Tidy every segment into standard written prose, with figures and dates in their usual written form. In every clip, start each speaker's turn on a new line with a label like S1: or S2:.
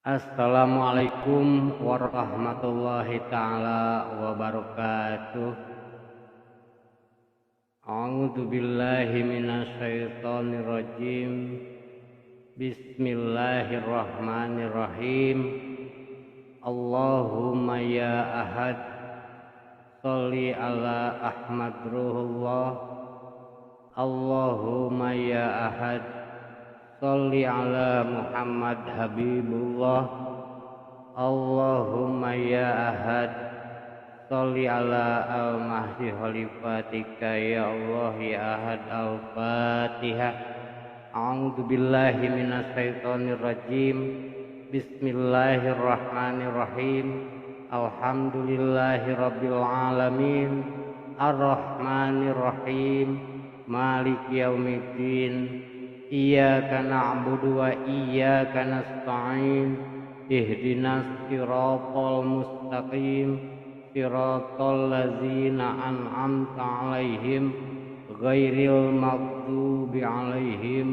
S1: Assalamualaikum warahmatullahi ta'ala wabarakatuh. A'udzu billahi minasyaitonir rajim. Bismillahirrahmanirrahim. Allahumma ya ahad, sholli ala Ahmad ruhullah. Allahumma ya ahad, sholli ala Muhammad Habibullah. Allahumma ya ahad, sholli ala al-mahdi khalifatika ya Allah ya ahad. Al-Fatihah. A'udzu billahi minasyaitonir rajim. Bismillahirrahmanirrahim. Alhamdulillahi rabbil alamin. Ar-Rahmanir Rahim. Maliki yaumiddin. Iyyaka na'budu wa iyyaka nasta'in. Ihdinas siratal mustaqim. Siratal ladzina an'amta 'alaihim ghairil maghdubi 'alaihim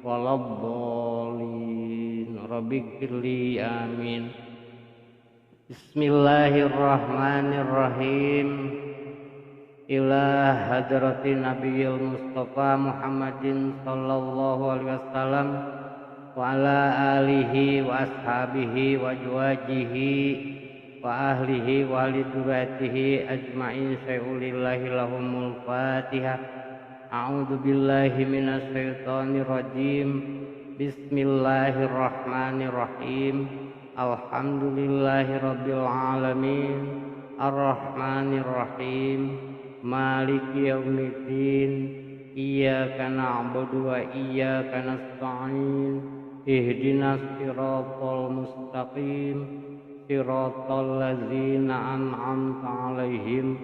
S1: waladdallin. Rabbighfirli amin. Bismillahirrahmanirrahim. Ila hadratin nabiyil mustafa Muhammadin sallallahu alaihi wasallam wa ala alihi wa ashabihi wa azwajihi wa ahlihi wa liduratihi ajma'in syai'ulillahi lahumul fatihah. A'udzu billahi minasyaitonir rajim. Bismillahirrahmanirrahim. Alhamdulillahi rabbil alamin. Ar-Rahmanir Rahim. Maliki yaumiddin. Iyyaka na'budu wa iyyaka nasta'in. Ihdinas siratal mustaqim. Siratal ladzina an'amta 'alaihim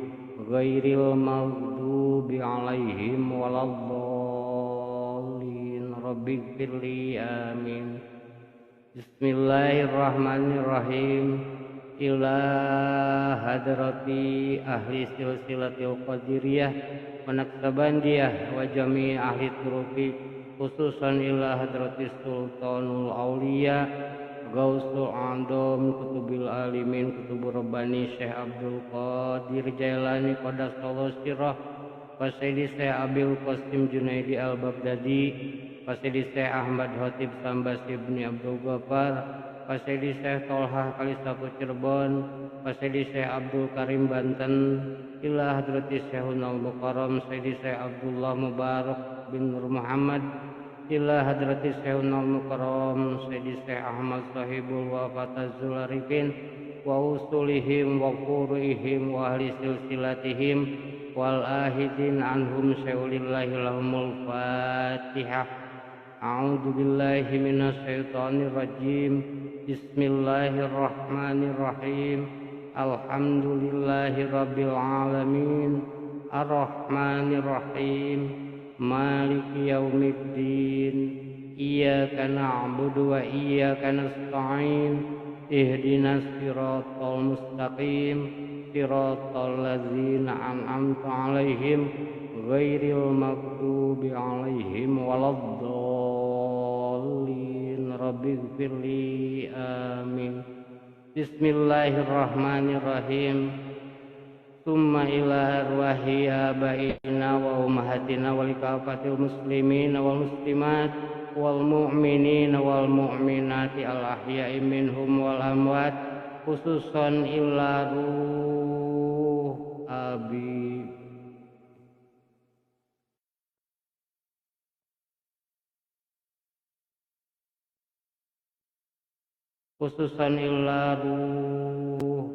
S1: ghairil maghdubi 'alaihim waladdallin. Rabbighfirli amin. Bismillahirrahmanirrahim. Ila hadrati ahli silsilatil qadiriyah wa naqsabandiyah wa jami' ahli turuqi, khususan ila hadrati sultanul auliya Gausul Andom Kutubil Alimin Kutubur Rabbani Syekh Abdul Qadir Jailani Qaddasallahu sirrah wa Sayyidi Syekh Abil Qasim Junaidi Al-Baghdadi wa Sayyidi Syekh Ahmad Khatib Sambasi ibni Abdul Ghaffar wa Sayyidi Syekh Tolhah Kalisaku Cirebon wa Sayyidi Syekh Abdul Karim Banten ila hadrati Syekhun Al-Mukarram Sayyidi Syekh Abdullah Mubarak bin Nur Muhammad ila hadrati Syekhun Al-Mukarram Sayyidi Syekh Ahmad Sahibul Wafatazul Arifin wa usulihim wa qurihim wa ahli silsilatihim wal ahidin anhum syai'ulillahi lahumul fatihah. A'udzu billahi minasyaitonir rajim. Bismillahirrahmanirrahim. Alhamdulillahi rabbil alamin. Ar-Rahmanir Rahim. Maliki yaumiddin. Iyyaka na'budu wa iyyaka nasta'in. Ihdinas siratal mustaqim. Siratal ladzina an'amta 'alaihim ghairil maghdubi 'alaihim waladdallin. Rabbighfirli amin. Bismillahirrahmanirrahim. Summa ila arwahi abaina wa ummahatina wa likafatil muslimin wal muslimat wal mu'minin wal mu'minati al ahya'i minhum wal amwat, khususan ila ruh abi khususan ila ruh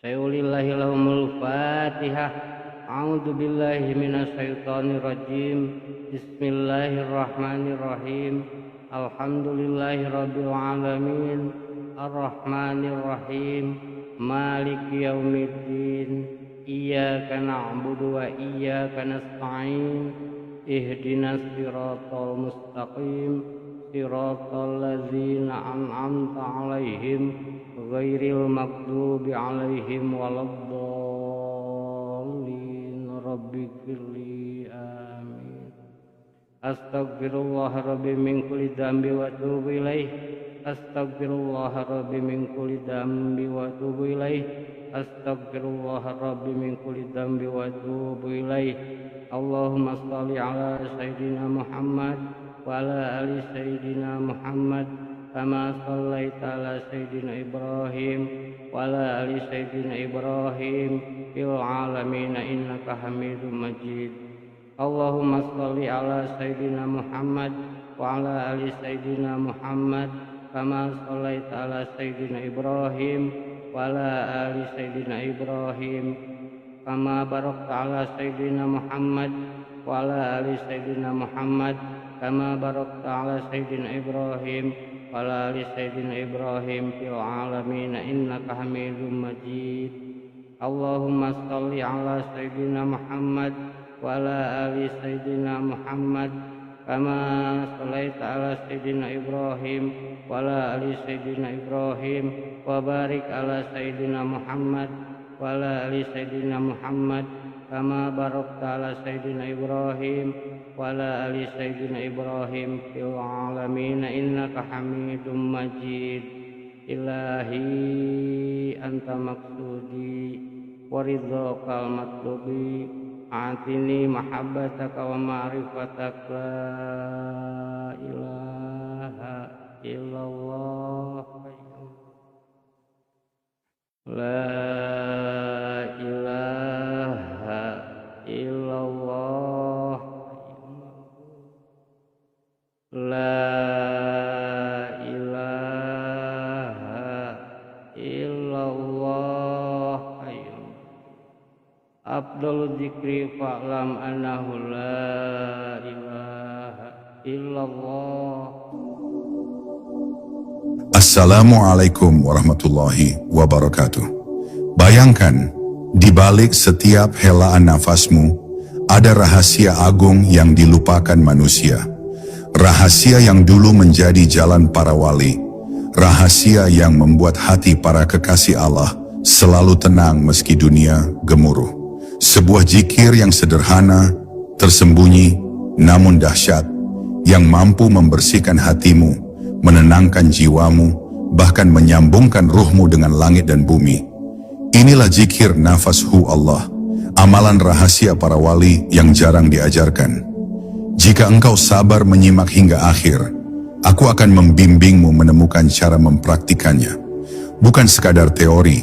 S1: syai'ulillahi lahumul fatihah. A'udzu billahi minasyaitonir rajim. Bismillahirrahmanirrahim. Alhamdulillahi rabbil alamin. Ar-Rahmanir Rahim. Maliki yaumiddin. Iyyaka na'budu wa iyyaka nasta'in. Ihdinas siratal mustaqim. siratal ladzina an'amta 'alaihim ghairil maghdubi 'alaihim waladdallin rabbighfirli amin. Astaghfirullah rabbi min kulli dzambi wa atubu ilaih. Astaghfirullah rabbi min kulli dzambi wa atubu ilaih. Astaghfirullah rabbi min kulli dzambi wa atubu ilaih. Allahumma shalli ala sayyidina Muhammad wa ala ali sayyidina Muhammad kama shallaita ala sayyidina Ibrahim wa ala ali sayyidina Ibrahim fil alamin innaka Hamidum Majid. Allahumma shalli ala sayyidina Muhammad wa ala ali sayyidina Muhammad kama shallaita ala sayyidina Ibrahim wa ala ali sayyidina Ibrahim kama barakta ala sayyidina Muhammad wa ala ali sayyidina Muhammad kama barakta ala sayyidina Ibrahim wa ala ali sayyidina Ibrahim fil alamin innaka Hamidum Majid. Allahumma shalli ala sayyidina Muhammad wa ala ali sayyidina Muhammad kama shallaita ala sayyidina Ibrahim wa ala ali sayyidina Ibrahim wa barik ala sayyidina Muhammad wa ala ali sayyidina Muhammad kama barakta ala sayyidina Ibrahim wa ala ali sayyidina Ibrahim fil alamin innaka Hamidum Majid. Ilahi anta maksudi wa ridhaqal matlubi atini mahabbataka wa ma'rifataka la ilaha illallah la ilaha illallah la ilaha illallah afdalul dzikri fa'lam annahu la ilaha illallah.
S2: Assalamualaikum warahmatullahi wabarakatuh. Bayangkan, di balik setiap helaan nafasmu, ada rahasia agung yang dilupakan manusia. Rahasia yang dulu menjadi jalan para wali. Rahasia yang membuat hati para kekasih Allah selalu tenang meski dunia gemuruh. Sebuah zikir yang sederhana, tersembunyi, namun dahsyat, yang mampu membersihkan hatimu, menenangkan jiwamu, bahkan menyambungkan ruhmu dengan langit dan bumi. Inilah zikir nafas hu Allah, amalan rahasia para wali yang jarang diajarkan. Jika engkau sabar menyimak hingga akhir, aku akan membimbingmu menemukan cara mempraktikannya. Bukan sekadar teori,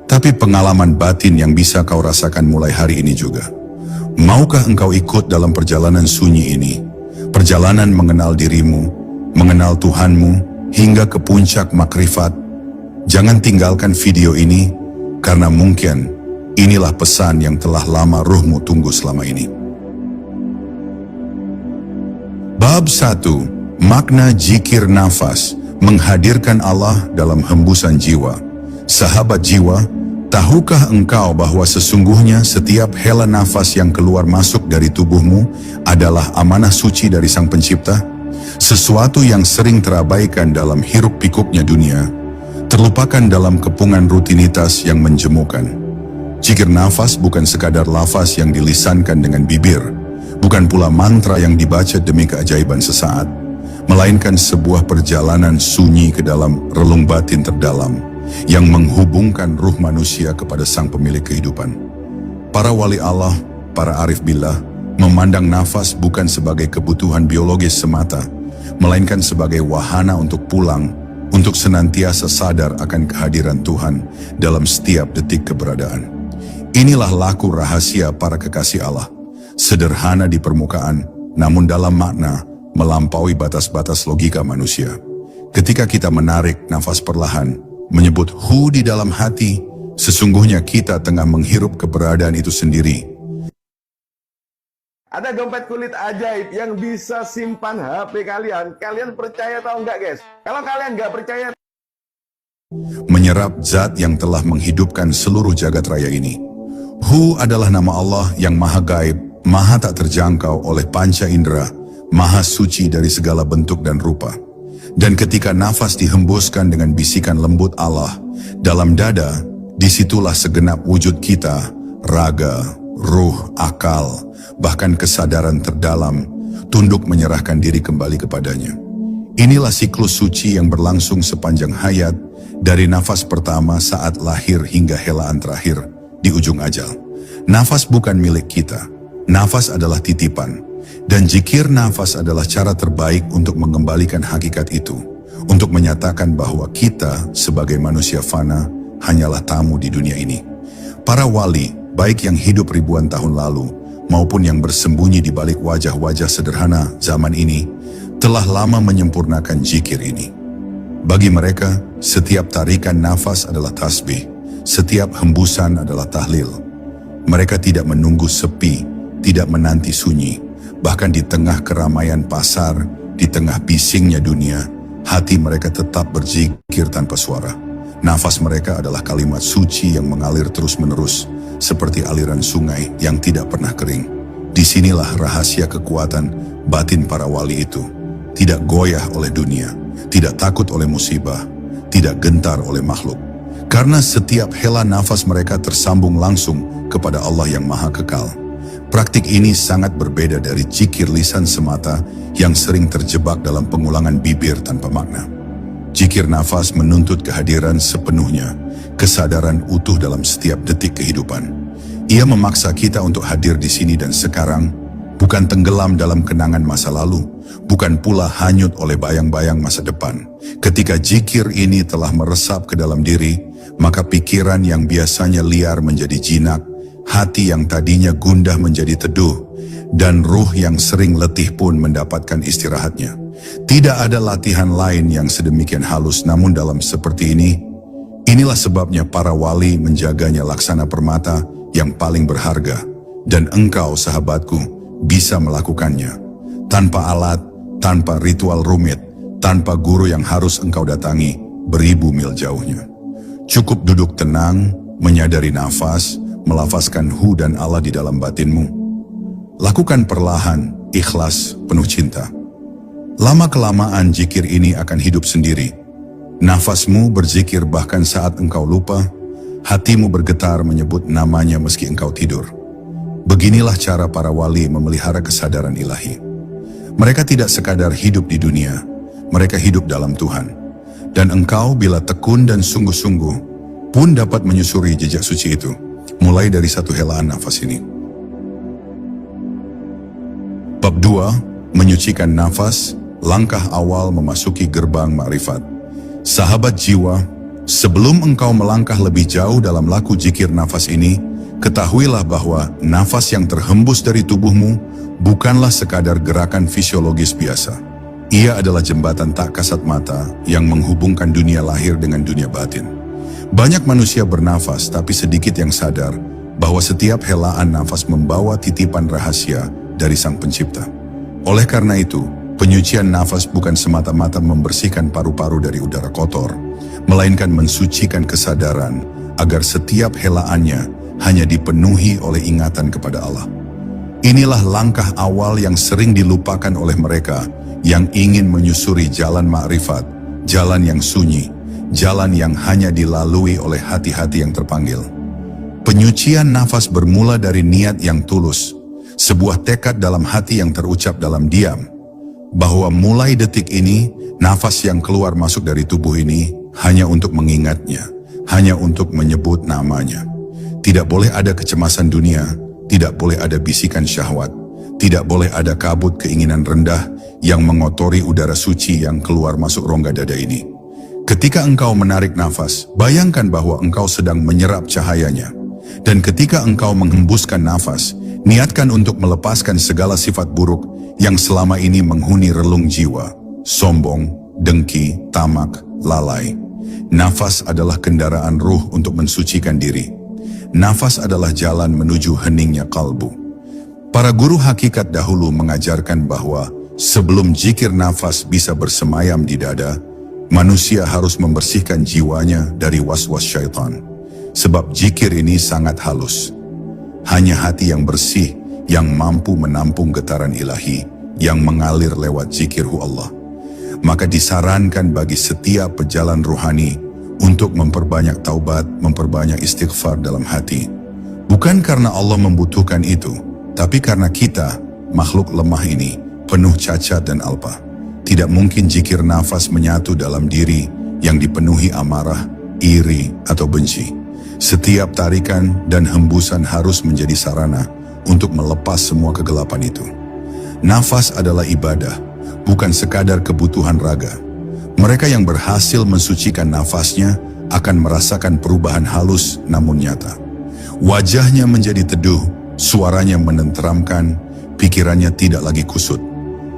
S2: tapi pengalaman batin yang bisa kau rasakan mulai hari ini juga. Maukah engkau ikut dalam perjalanan sunyi ini? Perjalanan mengenal dirimu, mengenal Tuhanmu, hingga ke puncak makrifat. Jangan tinggalkan video ini, karena mungkin inilah pesan yang telah lama ruhmu tunggu selama ini. Bab 1. Makna zikir nafas, menghadirkan Allah dalam hembusan jiwa. Sahabat jiwa, tahukah engkau bahwa sesungguhnya setiap hela nafas yang keluar masuk dari tubuhmu adalah amanah suci dari Sang Pencipta? Sesuatu yang sering terabaikan dalam hiruk-pikuknya dunia, terlupakan dalam kepungan rutinitas yang menjemukan. Zikir nafas bukan sekadar lafaz yang dilisankan dengan bibir, bukan pula mantra yang dibaca demi keajaiban sesaat, melainkan sebuah perjalanan sunyi ke dalam relung batin terdalam, yang menghubungkan ruh manusia kepada Sang Pemilik kehidupan. Para wali Allah, para arif billah, memandang nafas bukan sebagai kebutuhan biologis semata, melainkan sebagai wahana untuk pulang, untuk senantiasa sadar akan kehadiran Tuhan dalam setiap detik keberadaan. Inilah laku rahasia para kekasih Allah, sederhana di permukaan, namun dalam makna melampaui batas-batas logika manusia. Ketika kita menarik nafas perlahan, menyebut hu di dalam hati, sesungguhnya kita tengah menghirup keberadaan itu sendiri.
S3: Ada dompet kulit ajaib yang bisa simpan HP kalian. Kalian percaya atau enggak, guys? Kalau kalian enggak percaya,
S2: menyerap zat yang telah menghidupkan seluruh jagat raya ini. Hu adalah nama Allah yang maha gaib, maha tak terjangkau oleh panca indera, maha suci dari segala bentuk dan rupa. Dan ketika nafas dihembuskan dengan bisikan lembut Allah dalam dada, disitulah segenap wujud kita, raga, ruh, akal, bahkan kesadaran terdalam, tunduk menyerahkan diri kembali kepadanya. Inilah siklus suci yang berlangsung sepanjang hayat, dari nafas pertama saat lahir hingga helaan terakhir di ujung ajal. Nafas bukan milik kita, nafas adalah titipan. Dan zikir nafas adalah cara terbaik untuk mengembalikan hakikat itu, untuk menyatakan bahwa kita sebagai manusia fana hanyalah tamu di dunia ini. Para wali, baik yang hidup ribuan tahun lalu, maupun yang bersembunyi di balik wajah-wajah sederhana zaman ini, telah lama menyempurnakan zikir ini. Bagi mereka, setiap tarikan nafas adalah tasbih, setiap hembusan adalah tahlil. Mereka tidak menunggu sepi, tidak menanti sunyi. Bahkan di tengah keramaian pasar, di tengah bisingnya dunia, hati mereka tetap berzikir tanpa suara. Nafas mereka adalah kalimat suci yang mengalir terus-menerus, seperti aliran sungai yang tidak pernah kering. Disinilah rahasia kekuatan batin para wali itu. Tidak goyah oleh dunia, tidak takut oleh musibah, tidak gentar oleh makhluk. Karena setiap hela nafas mereka tersambung langsung kepada Allah yang Maha Kekal. Praktik ini sangat berbeda dari zikir lisan semata yang sering terjebak dalam pengulangan bibir tanpa makna. Zikir nafas menuntut kehadiran sepenuhnya, kesadaran utuh dalam setiap detik kehidupan. Ia memaksa kita untuk hadir di sini dan sekarang, bukan tenggelam dalam kenangan masa lalu, bukan pula hanyut oleh bayang-bayang masa depan. Ketika zikir ini telah meresap ke dalam diri, maka pikiran yang biasanya liar menjadi jinak, hati yang tadinya gundah menjadi teduh, dan ruh yang sering letih pun mendapatkan istirahatnya. Tidak ada latihan lain yang sedemikian halus, namun dalam seperti ini, inilah sebabnya para wali menjaganya laksana permata yang paling berharga, dan engkau sahabatku bisa melakukannya. Tanpa alat, tanpa ritual rumit, tanpa guru yang harus engkau datangi beribu mil jauhnya. Cukup duduk tenang, menyadari nafas, melafazkan hu dan Allah di dalam batinmu. Lakukan perlahan, ikhlas, penuh cinta. Lama-kelamaan zikir ini akan hidup sendiri. Nafasmu berzikir bahkan saat engkau lupa, hatimu bergetar menyebut namanya meski engkau tidur. Beginilah cara para wali memelihara kesadaran ilahi. Mereka tidak sekadar hidup di dunia, mereka hidup dalam Tuhan. Dan engkau bila tekun dan sungguh-sungguh pun dapat menyusuri jejak suci itu. Mulai dari satu helaan nafas ini. Bab 2, menyucikan nafas, langkah awal memasuki gerbang ma'rifat. Sahabat jiwa, sebelum engkau melangkah lebih jauh dalam laku zikir nafas ini, ketahuilah bahwa nafas yang terhembus dari tubuhmu bukanlah sekadar gerakan fisiologis biasa. Ia adalah jembatan tak kasat mata yang menghubungkan dunia lahir dengan dunia batin. Banyak manusia bernafas tapi sedikit yang sadar bahwa setiap helaan nafas membawa titipan rahasia dari Sang Pencipta. Oleh karena itu, penyucian nafas bukan semata-mata membersihkan paru-paru dari udara kotor, melainkan mensucikan kesadaran agar setiap helaannya hanya dipenuhi oleh ingatan kepada Allah. Inilah langkah awal yang sering dilupakan oleh mereka yang ingin menyusuri jalan ma'rifat, jalan yang sunyi, jalan yang hanya dilalui oleh hati-hati yang terpanggil. Penyucian nafas bermula dari niat yang tulus, sebuah tekad dalam hati yang terucap dalam diam, bahwa mulai detik ini, nafas yang keluar masuk dari tubuh ini hanya untuk mengingatnya, hanya untuk menyebut namanya. Tidak boleh ada kecemasan dunia, tidak boleh ada bisikan syahwat, tidak boleh ada kabut keinginan rendah yang mengotori udara suci yang keluar masuk rongga dada ini. Ketika engkau menarik nafas, bayangkan bahwa engkau sedang menyerap cahayanya. Dan ketika engkau menghembuskan nafas, niatkan untuk melepaskan segala sifat buruk yang selama ini menghuni relung jiwa. Sombong, dengki, tamak, lalai. Nafas adalah kendaraan ruh untuk mensucikan diri. Nafas adalah jalan menuju heningnya kalbu. Para guru hakikat dahulu mengajarkan bahwa sebelum zikir nafas bisa bersemayam di dada, manusia harus membersihkan jiwanya dari was-was syaitan. Sebab zikir ini sangat halus. Hanya hati yang bersih yang mampu menampung getaran ilahi yang mengalir lewat zikirhu Allah. Maka disarankan bagi setiap pejalan ruhani untuk memperbanyak taubat, memperbanyak istighfar dalam hati. Bukan karena Allah membutuhkan itu, tapi karena kita, makhluk lemah ini, penuh cacat dan alpa. Tidak mungkin zikir nafas menyatu dalam diri yang dipenuhi amarah, iri, atau benci. Setiap tarikan dan hembusan harus menjadi sarana untuk melepas semua kegelapan itu. Nafas adalah ibadah, bukan sekadar kebutuhan raga. Mereka yang berhasil mensucikan nafasnya akan merasakan perubahan halus namun nyata. Wajahnya menjadi teduh, suaranya menenteramkan, pikirannya tidak lagi kusut.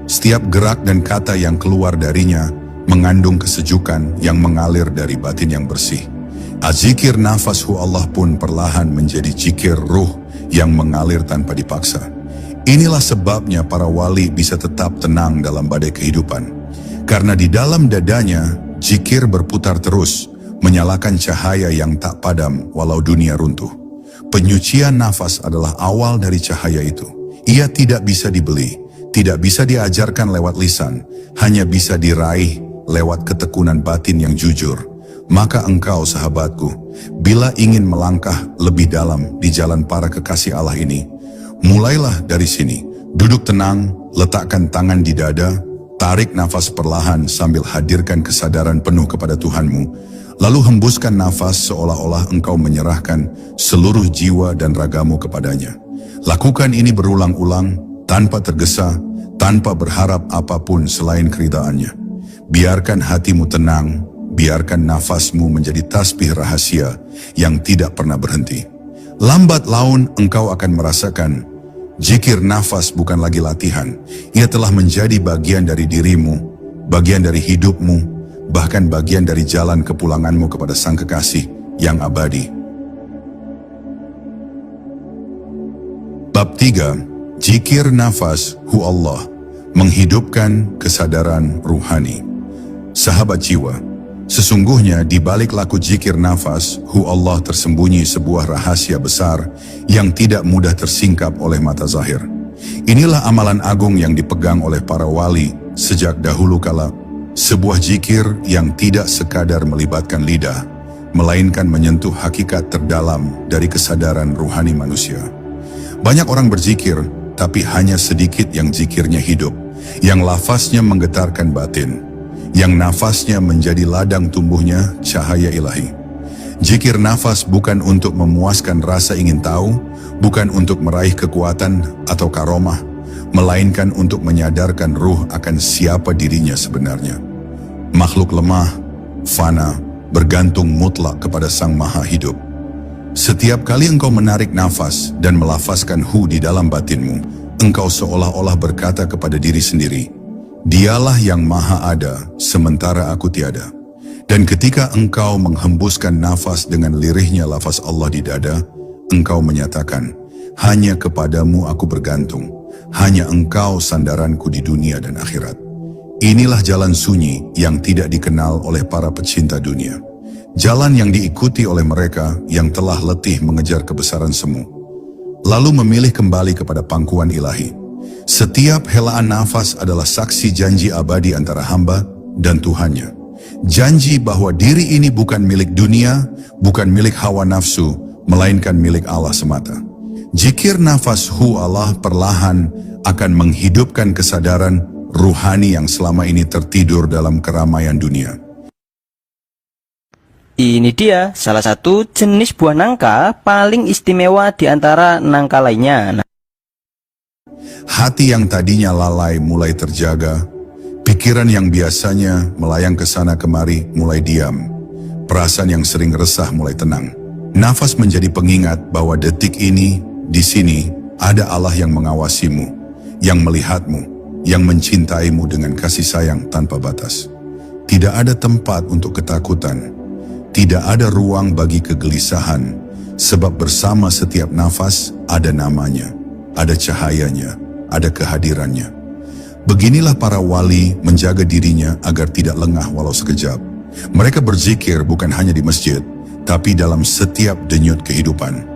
S2: Setiap gerak dan kata yang keluar darinya mengandung kesejukan yang mengalir dari batin yang bersih. Azikir nafas hu Allah pun perlahan menjadi zikir ruh yang mengalir tanpa dipaksa. Inilah sebabnya para wali bisa tetap tenang dalam badai kehidupan. Karena di dalam dadanya, zikir berputar terus, menyalakan cahaya yang tak padam walau dunia runtuh. Penyucian nafas adalah awal dari cahaya itu. Ia tidak bisa dibeli, tidak bisa diajarkan lewat lisan, hanya bisa diraih lewat ketekunan batin yang jujur. Maka engkau sahabatku, bila ingin melangkah lebih dalam di jalan para kekasih Allah ini, mulailah dari sini. Duduk tenang, letakkan tangan di dada, tarik nafas perlahan sambil hadirkan kesadaran penuh kepada Tuhanmu. Lalu hembuskan nafas seolah-olah engkau menyerahkan seluruh jiwa dan ragamu kepadanya. Lakukan ini berulang-ulang, tanpa tergesa, tanpa berharap apapun selain keridhaannya. Biarkan hatimu tenang, biarkan nafasmu menjadi tasbih rahasia yang tidak pernah berhenti. Lambat laun engkau akan merasakan zikir nafas bukan lagi latihan. Ia telah menjadi bagian dari dirimu, bagian dari hidupmu, bahkan bagian dari jalan kepulanganmu kepada Sang Kekasih yang abadi. Bab 3. Zikir nafas hu Allah, menghidupkan kesadaran ruhani. Sahabat jiwa, sesungguhnya di balik laku zikir nafas hu Allah tersembunyi sebuah rahasia besar yang tidak mudah tersingkap oleh mata zahir. Inilah amalan agung yang dipegang oleh para wali sejak dahulu kala. Sebuah zikir yang tidak sekadar melibatkan lidah, melainkan menyentuh hakikat terdalam dari kesadaran ruhani manusia. Banyak orang berzikir, tapi hanya sedikit yang zikirnya hidup, yang lafaznya menggetarkan batin, yang nafasnya menjadi ladang tumbuhnya cahaya ilahi. Zikir nafas bukan untuk memuaskan rasa ingin tahu, bukan untuk meraih kekuatan atau karomah, melainkan untuk menyadarkan ruh akan siapa dirinya sebenarnya. Makhluk lemah, fana, bergantung mutlak kepada Sang Maha Hidup. Setiap kali engkau menarik nafas dan melafazkan hu di dalam batinmu, engkau seolah-olah berkata kepada diri sendiri, Dialah yang maha ada, sementara aku tiada. Dan ketika engkau menghembuskan nafas dengan lirihnya lafaz Allah di dada, engkau menyatakan, hanya kepadamu aku bergantung, hanya engkau sandaranku di dunia dan akhirat. Inilah jalan sunyi yang tidak dikenal oleh para pecinta dunia. Jalan yang diikuti oleh mereka yang telah letih mengejar kebesaran semu, lalu memilih kembali kepada pangkuan ilahi. Setiap helaan nafas adalah saksi janji abadi antara hamba dan Tuhannya. Janji bahwa diri ini bukan milik dunia, bukan milik hawa nafsu, melainkan milik Allah semata. Zikir nafas hu Allah perlahan akan menghidupkan kesadaran ruhani yang selama ini tertidur dalam keramaian dunia.
S4: Ini dia salah satu jenis buah nangka paling istimewa di antara nangka lainnya.
S2: Hati yang tadinya lalai mulai terjaga, pikiran yang biasanya melayang ke sana kemari mulai diam, perasaan yang sering resah mulai tenang. Nafas menjadi pengingat bahwa detik ini, di sini, ada Allah yang mengawasimu, yang melihatmu, yang mencintaimu dengan kasih sayang tanpa batas. Tidak ada tempat untuk ketakutan, tidak ada ruang bagi kegelisahan, sebab bersama setiap nafas ada namanya, ada cahayanya, ada kehadirannya. Beginilah para wali menjaga dirinya agar tidak lengah walau sekejap. Mereka berzikir bukan hanya di masjid, tapi dalam setiap denyut kehidupan.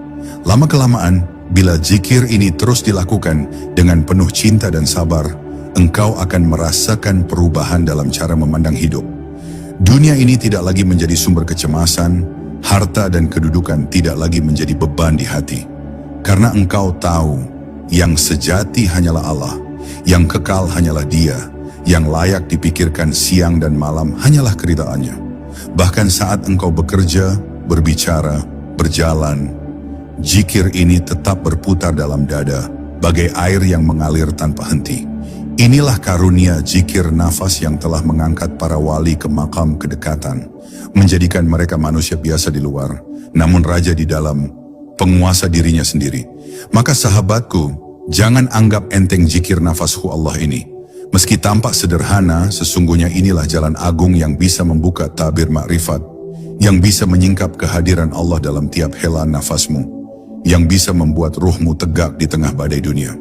S2: Lama-kelamaan, bila zikir ini terus dilakukan dengan penuh cinta dan sabar, engkau akan merasakan perubahan dalam cara memandang hidup. Dunia ini tidak lagi menjadi sumber kecemasan, harta dan kedudukan tidak lagi menjadi beban di hati. Karena engkau tahu, yang sejati hanyalah Allah, yang kekal hanyalah Dia, yang layak dipikirkan siang dan malam hanyalah keridhaannya. Bahkan saat engkau bekerja, berbicara, berjalan, zikir ini tetap berputar dalam dada, bagai air yang mengalir tanpa henti. Inilah karunia zikir nafas yang telah mengangkat para wali ke makam kedekatan, menjadikan mereka manusia biasa di luar, namun raja di dalam, penguasa dirinya sendiri. Maka sahabatku, jangan anggap enteng zikir nafasku Allah ini. Meski tampak sederhana, sesungguhnya inilah jalan agung yang bisa membuka tabir makrifat, yang bisa menyingkap kehadiran Allah dalam tiap hela nafasmu, yang bisa membuat ruhmu tegak di tengah badai dunia.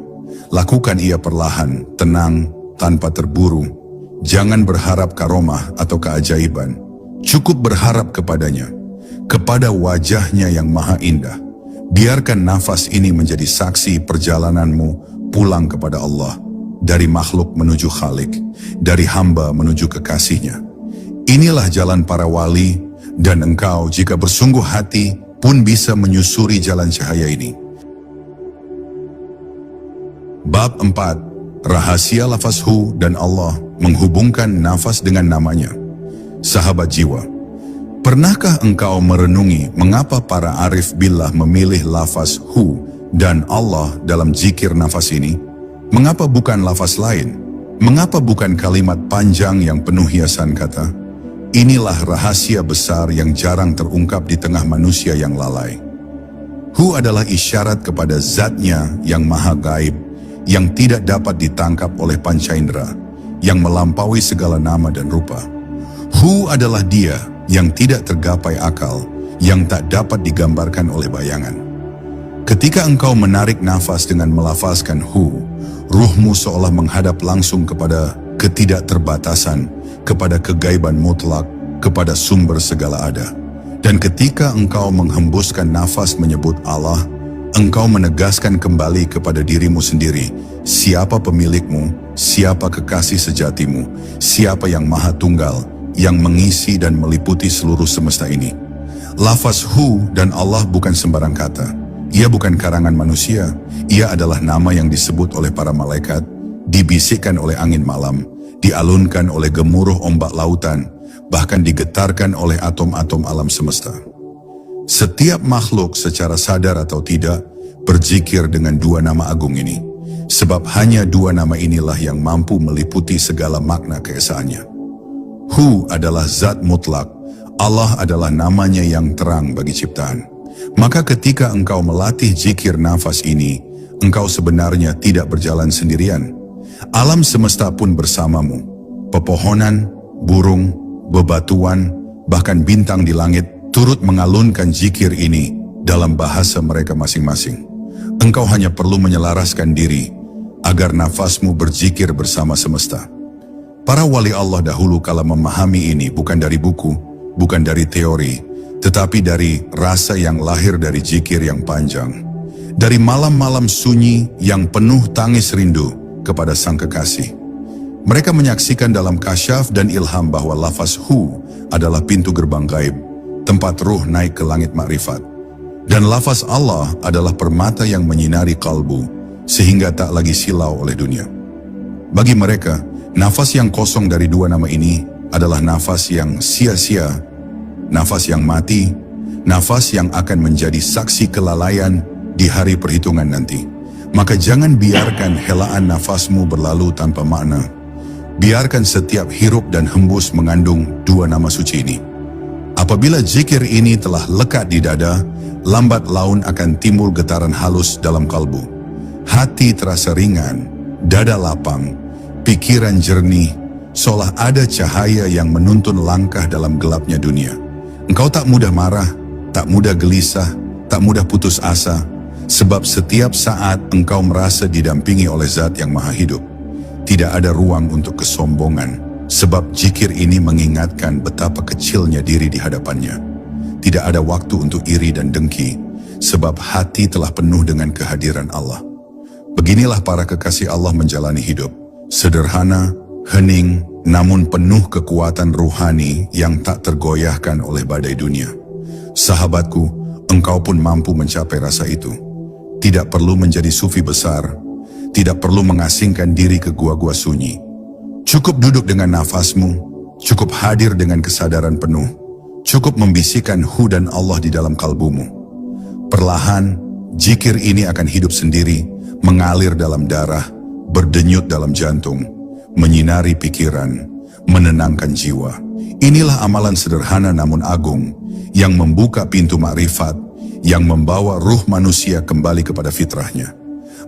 S2: Lakukan ia perlahan, tenang, tanpa terburu. Jangan berharap karomah atau keajaiban. Cukup berharap kepadanya, kepada wajahnya yang maha indah. Biarkan nafas ini menjadi saksi perjalananmu pulang kepada Allah, dari makhluk menuju Khalik, dari hamba menuju kekasihnya. Inilah jalan para wali, dan engkau jika bersungguh hati pun bisa menyusuri jalan cahaya ini. Bab 4. Rahasia lafaz hu dan Allah menghubungkan nafas dengan namanya. Sahabat jiwa, pernahkah engkau merenungi mengapa para arif billah memilih lafaz hu dan Allah dalam zikir nafas ini? Mengapa bukan lafaz lain? Mengapa bukan kalimat panjang yang penuh hiasan kata? Inilah rahasia besar yang jarang terungkap di tengah manusia yang lalai. Hu adalah isyarat kepada zatnya yang maha gaib, yang tidak dapat ditangkap oleh panca indera, yang melampaui segala nama dan rupa. Hu adalah Dia yang tidak tergapai akal, yang tak dapat digambarkan oleh bayangan. Ketika engkau menarik nafas dengan melafazkan hu, ruhmu seolah menghadap langsung kepada ketidakterbatasan, kepada kegaiban mutlak, kepada sumber segala ada. Dan ketika engkau menghembuskan nafas menyebut Allah, engkau menegaskan kembali kepada dirimu sendiri, siapa pemilikmu, siapa kekasih sejatimu, siapa yang maha tunggal, yang mengisi dan meliputi seluruh semesta ini. Lafaz hu dan Allah bukan sembarang kata. Ia bukan karangan manusia. Ia adalah nama yang disebut oleh para malaikat, dibisikkan oleh angin malam, dialunkan oleh gemuruh ombak lautan, bahkan digetarkan oleh atom-atom alam semesta. Setiap makhluk secara sadar atau tidak berzikir dengan dua nama agung ini, sebab hanya dua nama inilah yang mampu meliputi segala makna keesaannya. Hu adalah zat mutlak, Allah adalah namanya yang terang bagi ciptaan. Maka ketika engkau melatih zikir nafas ini, engkau sebenarnya tidak berjalan sendirian. Alam semesta pun bersamamu. Pepohonan, burung, bebatuan, bahkan bintang di langit turut mengalunkan zikir ini dalam bahasa mereka masing-masing. Engkau hanya perlu menyelaraskan diri agar nafasmu berzikir bersama semesta. Para wali Allah dahulu kala memahami ini bukan dari buku, bukan dari teori, tetapi dari rasa yang lahir dari zikir yang panjang. Dari malam-malam sunyi yang penuh tangis rindu kepada sang kekasih. Mereka menyaksikan dalam kasyaf dan ilham bahwa lafaz hu adalah pintu gerbang gaib, tempat ruh naik ke langit makrifat. Dan lafaz Allah adalah permata yang menyinari kalbu, sehingga tak lagi silau oleh dunia. Bagi mereka, nafas yang kosong dari dua nama ini adalah nafas yang sia-sia, nafas yang mati, nafas yang akan menjadi saksi kelalaian di hari perhitungan nanti. Maka jangan biarkan helaan nafasmu berlalu tanpa makna. Biarkan setiap hirup dan hembus mengandung dua nama suci ini. Apabila zikir ini telah lekat di dada, lambat laun akan timbul getaran halus dalam kalbu. Hati terasa ringan, dada lapang, pikiran jernih, seolah ada cahaya yang menuntun langkah dalam gelapnya dunia. Engkau tak mudah marah, tak mudah gelisah, tak mudah putus asa, sebab setiap saat engkau merasa didampingi oleh Zat yang Maha Hidup. Tidak ada ruang untuk kesombongan, sebab zikir ini mengingatkan betapa kecilnya diri di hadapannya. Tidak ada waktu untuk iri dan dengki, sebab hati telah penuh dengan kehadiran Allah. Beginilah para kekasih Allah menjalani hidup, Sederhana, hening, namun penuh kekuatan ruhani yang tak tergoyahkan oleh badai dunia. Sahabatku, engkau pun mampu mencapai rasa itu. Tidak perlu menjadi sufi besar, tidak perlu mengasingkan diri ke gua-gua sunyi. Cukup duduk dengan nafasmu, cukup hadir dengan kesadaran penuh, cukup membisikkan hu dan Allah di dalam kalbumu. Perlahan, zikir ini akan hidup sendiri, mengalir dalam darah, berdenyut dalam jantung, menyinari pikiran, menenangkan jiwa. Inilah amalan sederhana namun agung, yang membuka pintu makrifat, yang membawa ruh manusia kembali kepada fitrahnya,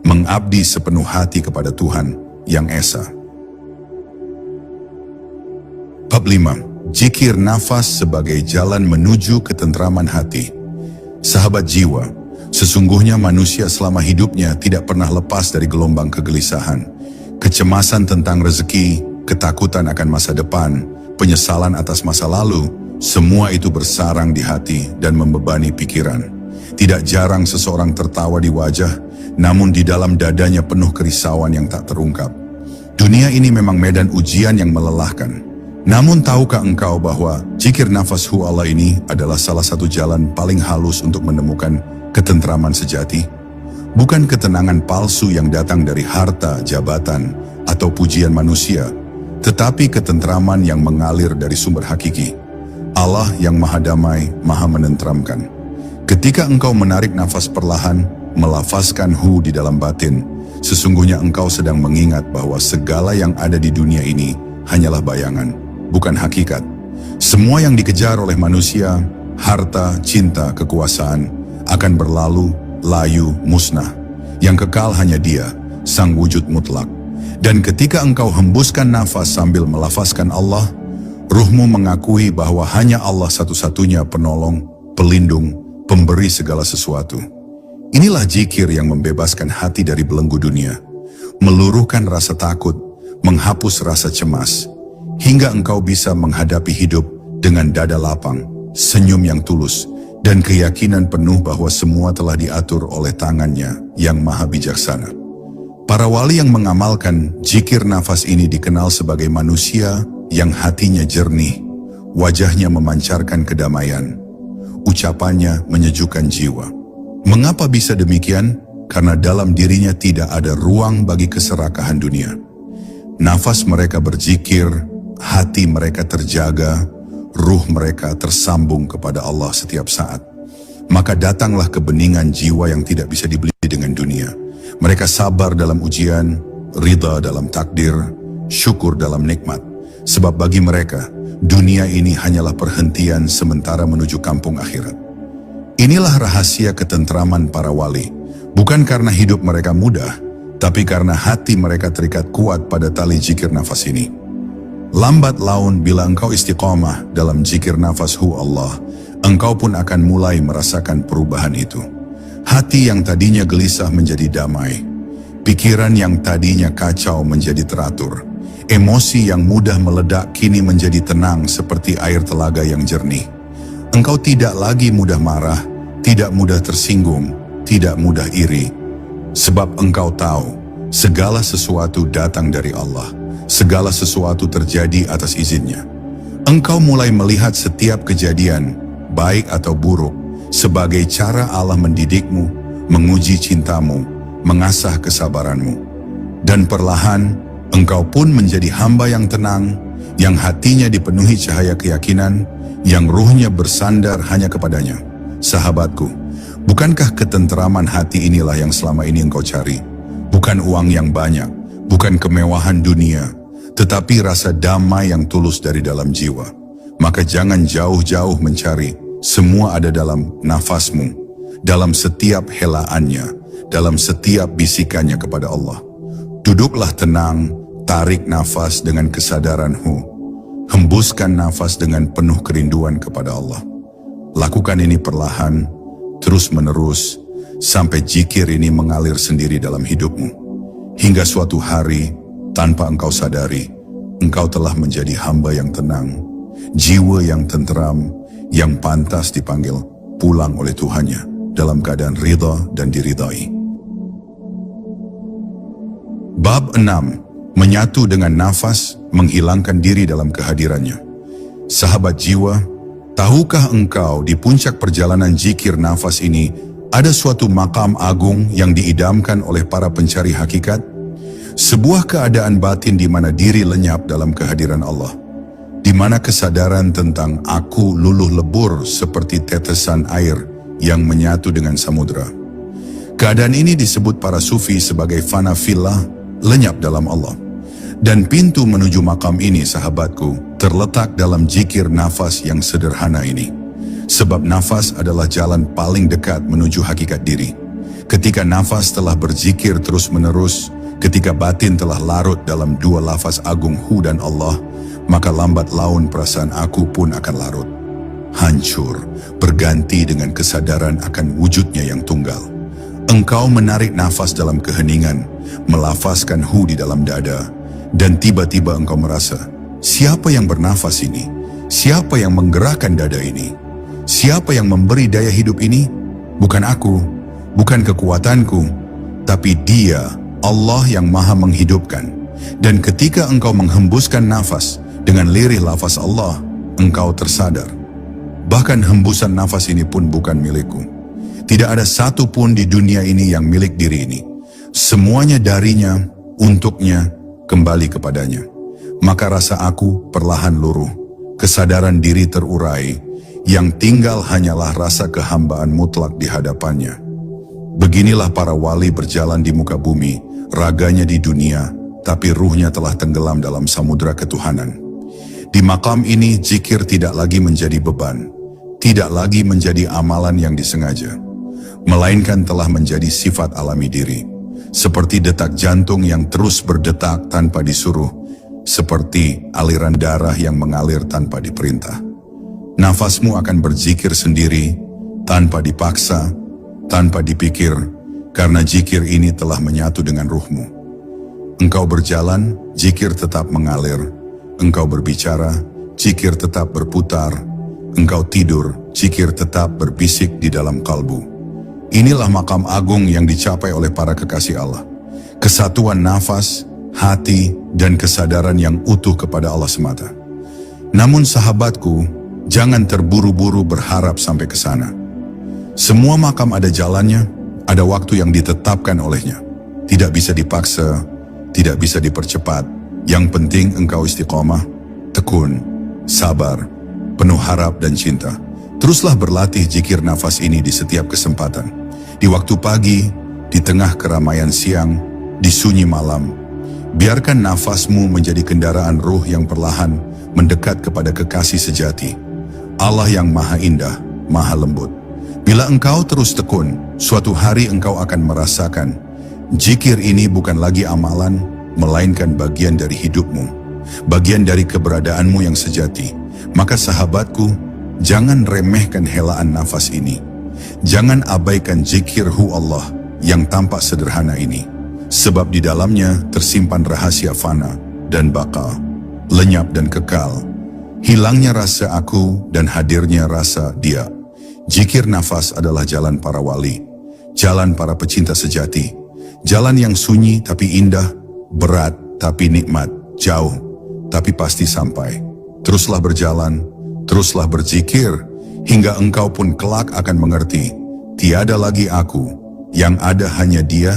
S2: mengabdi sepenuh hati kepada Tuhan yang Esa. Bab 5. Zikir nafas sebagai jalan menuju ketentraman hati. Sahabat jiwa, sesungguhnya manusia selama hidupnya tidak pernah lepas dari gelombang kegelisahan, kecemasan tentang rezeki, ketakutan akan masa depan, penyesalan atas masa lalu. Semua itu bersarang di hati dan membebani pikiran. Tidak jarang seseorang tertawa di wajah, namun di dalam dadanya penuh kerisauan yang tak terungkap. Dunia ini memang medan ujian yang melelahkan. Namun tahukah engkau bahwa zikir nafas hu Allah ini adalah salah satu jalan paling halus untuk menemukan ketentraman sejati? Bukan ketenangan palsu yang datang dari harta, jabatan, atau pujian manusia, tetapi ketentraman yang mengalir dari sumber hakiki. Allah yang maha damai, maha menenteramkan. Ketika engkau menarik nafas perlahan, melafazkan hu di dalam batin, sesungguhnya engkau sedang mengingat bahwa segala yang ada di dunia ini hanyalah bayangan, bukan hakikat. Semua yang dikejar oleh manusia, harta, cinta, kekuasaan, akan berlalu, layu, musnah. Yang kekal hanya Dia, Sang Wujud Mutlak. Dan ketika engkau hembuskan nafas sambil melafazkan Allah, ruhmu mengakui bahwa hanya Allah satu-satunya penolong, pelindung, pemberi segala sesuatu. Inilah zikir yang membebaskan hati dari belenggu dunia, meluruhkan rasa takut, menghapus rasa cemas, hingga engkau bisa menghadapi hidup dengan dada lapang, senyum yang tulus, dan keyakinan penuh bahwa semua telah diatur oleh tangannya yang maha bijaksana. Para wali yang mengamalkan zikir nafas ini dikenal sebagai manusia yang hatinya jernih, wajahnya memancarkan kedamaian, ucapannya menyejukkan jiwa. Mengapa bisa demikian? Karena dalam dirinya tidak ada ruang bagi keserakahan dunia. Nafas mereka berzikir, hati mereka terjaga, ruh mereka tersambung kepada Allah setiap saat. Maka datanglah kebeningan jiwa yang tidak bisa dibeli dengan dunia. Mereka sabar dalam ujian, ridha dalam takdir, syukur dalam nikmat. Sebab bagi mereka, dunia ini hanyalah perhentian sementara menuju kampung akhirat. Inilah rahasia ketentraman para wali. Bukan karena hidup mereka mudah, tapi karena hati mereka terikat kuat pada tali zikir nafas ini. Lambat laun bila engkau istiqomah dalam zikir nafas hu Allah, engkau pun akan mulai merasakan perubahan itu. Hati yang tadinya gelisah menjadi damai. Pikiran yang tadinya kacau menjadi teratur. Emosi yang mudah meledak kini menjadi tenang seperti air telaga yang jernih. Engkau tidak lagi mudah marah, tidak mudah tersinggung, tidak mudah iri. Sebab engkau tahu, segala sesuatu datang dari Allah. Segala sesuatu terjadi atas izinnya. Engkau mulai melihat setiap kejadian, baik atau buruk, sebagai cara Allah mendidikmu, menguji cintamu, mengasah kesabaranmu. Dan perlahan, engkau pun menjadi hamba yang tenang, yang hatinya dipenuhi cahaya keyakinan, yang ruhnya bersandar hanya kepadanya. Sahabatku, bukankah ketentraman hati inilah yang selama ini engkau cari? Bukan uang yang banyak, bukan kemewahan dunia, tetapi rasa damai yang tulus dari dalam jiwa. Maka jangan jauh-jauh mencari, semua ada dalam nafasmu, dalam setiap helaannya, dalam setiap bisikannya kepada Allah. Duduklah tenang, tarik nafas dengan kesadaran hu. Hembuskan nafas dengan penuh kerinduan kepada Allah. Lakukan ini perlahan, terus-menerus, sampai zikir ini mengalir sendiri dalam hidupmu. Hingga suatu hari, tanpa engkau sadari, engkau telah menjadi hamba yang tenang, jiwa yang tenteram, yang pantas dipanggil pulang oleh Tuhannya, dalam keadaan ridha dan diridhai. Bab 6. menyatu dengan nafas, menghilangkan diri dalam kehadirannya. Sahabat jiwa, tahukah engkau di puncak perjalanan zikir nafas ini ada suatu makam agung yang diidamkan oleh para pencari hakikat? Sebuah keadaan batin di mana diri lenyap dalam kehadiran Allah, di mana kesadaran tentang aku luluh lebur seperti tetesan air yang menyatu dengan samudera. Keadaan ini disebut para sufi sebagai fana fillah, lenyap dalam Allah. Dan pintu menuju makam ini, sahabatku, terletak dalam zikir nafas yang sederhana ini. Sebab nafas adalah jalan paling dekat menuju hakikat diri. Ketika nafas telah berzikir terus-menerus, ketika batin telah larut dalam dua lafaz agung Hu dan Allah, maka lambat laun perasaan aku pun akan larut, hancur, berganti dengan kesadaran akan wujudnya yang tunggal. Engkau menarik nafas dalam keheningan, melafazkan Hu di dalam dada, dan tiba-tiba engkau merasa, siapa yang bernafas ini? Siapa yang menggerakkan dada ini? Siapa yang memberi daya hidup ini? Bukan aku, bukan kekuatanku, tapi Dia, Allah yang maha menghidupkan. Dan ketika engkau menghembuskan nafas dengan lirih lafaz Allah, engkau tersadar. Bahkan hembusan nafas ini pun bukan milikku. Tidak ada satu pun di dunia ini yang milik diri ini. Semuanya darinya, untuknya, kembali kepadanya. Maka rasa aku perlahan luruh, kesadaran diri terurai, yang tinggal hanyalah rasa kehambaan mutlak di hadapannya. Beginilah para wali berjalan di muka bumi, raganya di dunia, tapi ruhnya telah tenggelam dalam samudera ketuhanan. Di makam ini, zikir tidak lagi menjadi beban, tidak lagi menjadi amalan yang disengaja, melainkan telah menjadi sifat alami diri. Seperti detak jantung yang terus berdetak tanpa disuruh, seperti aliran darah yang mengalir tanpa diperintah. Nafasmu akan berzikir sendiri, tanpa dipaksa, tanpa dipikir, karena zikir ini telah menyatu dengan ruhmu. Engkau berjalan, zikir tetap mengalir. Engkau berbicara, zikir tetap berputar. Engkau tidur, zikir tetap berbisik di dalam kalbu. Inilah makam agung yang dicapai oleh para kekasih Allah. Kesatuan nafas, hati, dan kesadaran yang utuh kepada Allah semata. Namun sahabatku, jangan terburu-buru berharap sampai ke sana. Semua makam ada jalannya, ada waktu yang ditetapkan olehnya. Tidak bisa dipaksa, tidak bisa dipercepat. Yang penting engkau istiqomah, tekun, sabar, penuh harap dan cinta. Teruslah berlatih zikir nafas ini di setiap kesempatan. Di waktu pagi, di tengah keramaian siang, di sunyi malam. Biarkan nafasmu menjadi kendaraan ruh yang perlahan mendekat kepada kekasih sejati. Allah yang maha indah, maha lembut. Bila engkau terus tekun, suatu hari engkau akan merasakan zikir ini bukan lagi amalan, melainkan bagian dari hidupmu, bagian dari keberadaanmu yang sejati. Maka sahabatku, jangan remehkan helaan nafas ini. Jangan abaikan zikir Hu Allah yang tampak sederhana ini. Sebab di dalamnya tersimpan rahasia fana dan bakal, lenyap dan kekal. Hilangnya rasa aku dan hadirnya rasa Dia. Zikir nafas adalah jalan para wali, jalan para pecinta sejati, jalan yang sunyi tapi indah, berat tapi nikmat, jauh tapi pasti sampai. Teruslah berjalan, teruslah berzikir, hingga engkau pun kelak akan mengerti, tiada lagi aku, yang ada hanya Dia,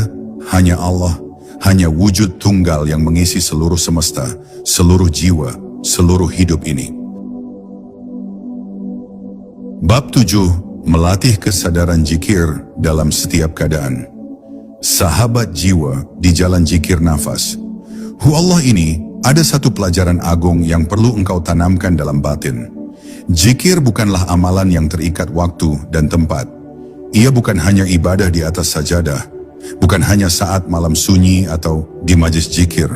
S2: hanya Allah, hanya wujud tunggal yang mengisi seluruh semesta, seluruh jiwa, seluruh hidup ini. Bab 7. Melatih kesadaran zikir dalam setiap keadaan. Sahabat jiwa di jalan zikir nafas. Hu Allah ini ada satu pelajaran agung yang perlu engkau tanamkan dalam batin. Zikir bukanlah amalan yang terikat waktu dan tempat. Ia bukan hanya ibadah di atas sajadah, bukan hanya saat malam sunyi atau di majlis zikir.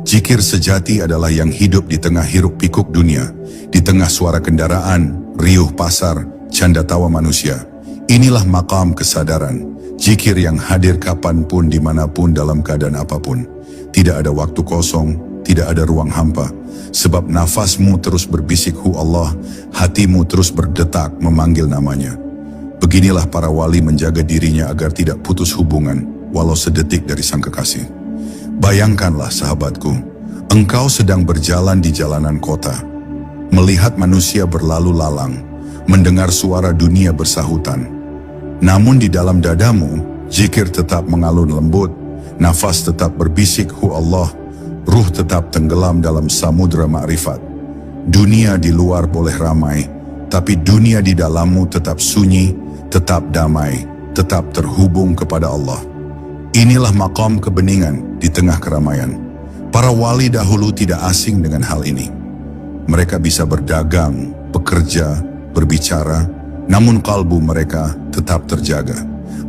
S2: Zikir sejati adalah yang hidup di tengah hiruk pikuk dunia, di tengah suara kendaraan, riuh pasar, canda tawa manusia. Inilah maqam kesadaran, zikir yang hadir kapanpun, dimanapun, dalam keadaan apapun. Tidak ada waktu kosong, tidak ada ruang hampa, sebab nafasmu terus berbisik Hu Allah, hatimu terus berdetak memanggil namanya. Beginilah para wali menjaga dirinya agar tidak putus hubungan, walau sedetik dari sang kekasih. Bayangkanlah sahabatku, engkau sedang berjalan di jalanan kota, melihat manusia berlalu lalang, mendengar suara dunia bersahutan. Namun di dalam dadamu, zikir tetap mengalun lembut, nafas tetap berbisik hu Allah, ruh tetap tenggelam dalam samudera ma'rifat. Dunia di luar boleh ramai, tapi dunia di dalammu tetap sunyi, tetap damai, tetap terhubung kepada Allah. Inilah maqam kebeningan di tengah keramaian. Para wali dahulu tidak asing dengan hal ini. Mereka bisa berdagang, bekerja, berbicara, namun kalbu mereka tetap terjaga.